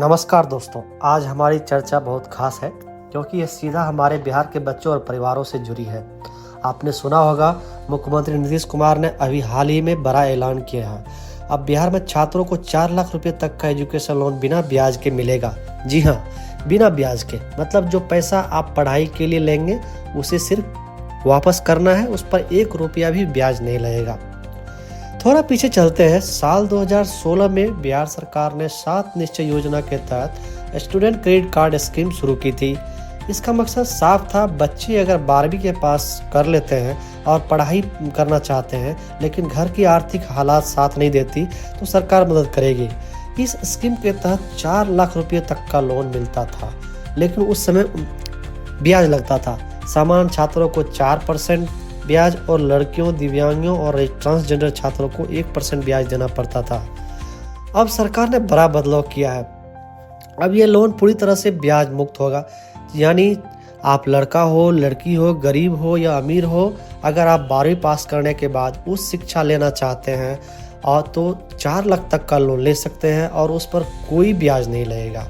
नमस्कार दोस्तों, आज हमारी चर्चा बहुत खास है क्योंकि ये सीधा हमारे बिहार के बच्चों और परिवारों से जुड़ी है। आपने सुना होगा, मुख्यमंत्री नीतीश कुमार ने अभी हाल ही में बड़ा ऐलान किया है। अब बिहार में छात्रों को 4 लाख रुपए तक का एजुकेशन लोन बिना ब्याज के मिलेगा। जी हाँ, बिना ब्याज के, मतलब जो पैसा आप पढ़ाई के लिए लेंगे उसे सिर्फ वापस करना है, उस पर 1 रुपया भी ब्याज नहीं लगेगा। थोड़ा पीछे चलते हैं। साल 2016 में बिहार सरकार ने 7 निश्चय योजना के तहत स्टूडेंट क्रेडिट कार्ड स्कीम शुरू की थी। इसका मकसद साफ था, बच्चे अगर 12वीं के पास कर लेते हैं और पढ़ाई करना चाहते हैं लेकिन घर की आर्थिक हालात साथ नहीं देती तो सरकार मदद करेगी। इस स्कीम के तहत 4 लाख रुपये तक का लोन मिलता था, लेकिन उस समय ब्याज लगता था। सामान्य छात्रों को 4% ब्याज और लड़कियों, दिव्यांगों और ट्रांसजेंडर छात्रों को 1% ब्याज देना पड़ता था। अब सरकार ने बड़ा बदलाव किया है। अब ये लोन पूरी तरह से ब्याज मुक्त होगा, यानी आप लड़का हो, लड़की हो, गरीब हो या अमीर हो, अगर आप 12वीं पास करने के बाद उच्च शिक्षा लेना चाहते हैं और तो 4 लाख तक का लोन ले सकते हैं और उस पर कोई ब्याज नहीं लगेगा।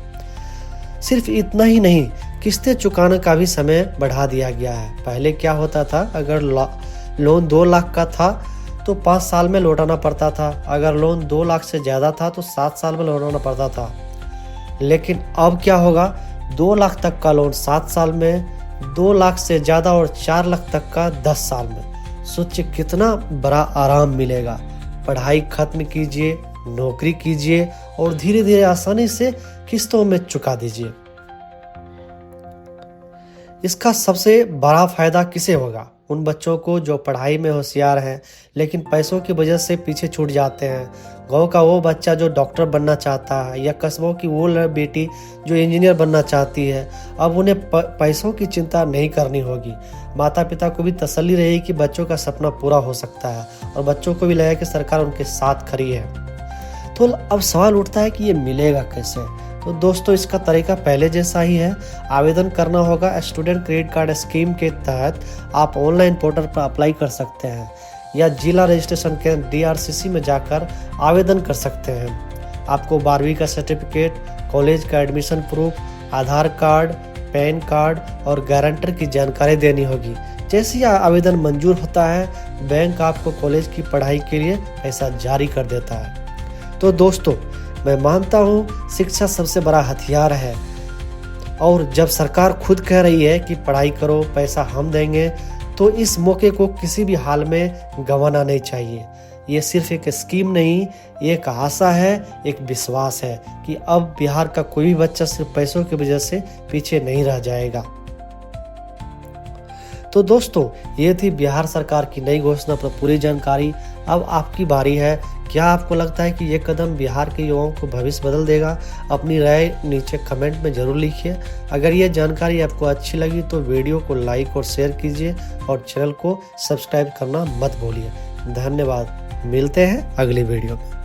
सिर्फ इतना ही नहीं, किस्तें चुकाने का भी समय बढ़ा दिया गया है। पहले क्या होता था, अगर लोन 2 लाख का था तो 5 साल में लौटाना पड़ता था। अगर लोन 2 लाख से ज़्यादा था तो 7 साल में लौटाना पड़ता था। लेकिन अब क्या होगा, 2 लाख तक का लोन 7 साल में, 2 लाख से ज़्यादा और 4 लाख तक का 10 साल में। सोचिए कितना बड़ा आराम मिलेगा। पढ़ाई खत्म कीजिए, नौकरी कीजिए और धीरे धीरे आसानी से किस्तों में चुका दीजिए। इसका सबसे बड़ा फायदा किसे होगा? उन बच्चों को जो पढ़ाई में होशियार हैं लेकिन पैसों की वजह से पीछे छूट जाते हैं। गांव का वो बच्चा जो डॉक्टर बनना चाहता है या कस्बों की वो बेटी जो इंजीनियर बनना चाहती है, अब उन्हें पैसों की चिंता नहीं करनी होगी। माता पिता को भी तसल्ली रहेगी कि बच्चों का सपना पूरा हो सकता है और बच्चों को भी लगेगा कि सरकार उनके साथ खड़ी है। तो अब सवाल उठता है कि ये मिलेगा कैसे? तो दोस्तों, इसका तरीका पहले जैसा ही है। आवेदन करना होगा। स्टूडेंट क्रेडिट कार्ड स्कीम के तहत आप ऑनलाइन पोर्टल पर अप्लाई कर सकते हैं या जिला रजिस्ट्रेशन केंद्र DRCC में जाकर आवेदन कर सकते हैं। आपको 12वीं का सर्टिफिकेट, कॉलेज का एडमिशन प्रूफ, आधार कार्ड, पैन कार्ड और गारंटर की जानकारी देनी होगी। जैसे ही आवेदन मंजूर होता है, बैंक आपको कॉलेज की पढ़ाई के लिए पैसा जारी कर देता है। तो दोस्तों, मैं मानता हूँ शिक्षा सबसे बड़ा हथियार है और जब सरकार खुद कह रही है कि पढ़ाई करो, पैसा हम देंगे, तो इस मौके को किसी भी हाल में गंवाना नहीं चाहिए। ये सिर्फ एक स्कीम नहीं, एक आशा है, एक विश्वास है कि अब बिहार का कोई भी बच्चा सिर्फ पैसों की वजह से पीछे नहीं रह जाएगा। तो दोस्तों, ये थी बिहार सरकार की नई घोषणा पर पूरी जानकारी। अब आपकी बारी है। क्या आपको लगता है कि ये कदम बिहार के युवाओं को भविष्य बदल देगा? अपनी राय नीचे कमेंट में जरूर लिखिए। अगर ये जानकारी आपको अच्छी लगी तो वीडियो को लाइक और शेयर कीजिए और चैनल को सब्सक्राइब करना मत भूलिए। धन्यवाद। मिलते हैं अगली वीडियो में।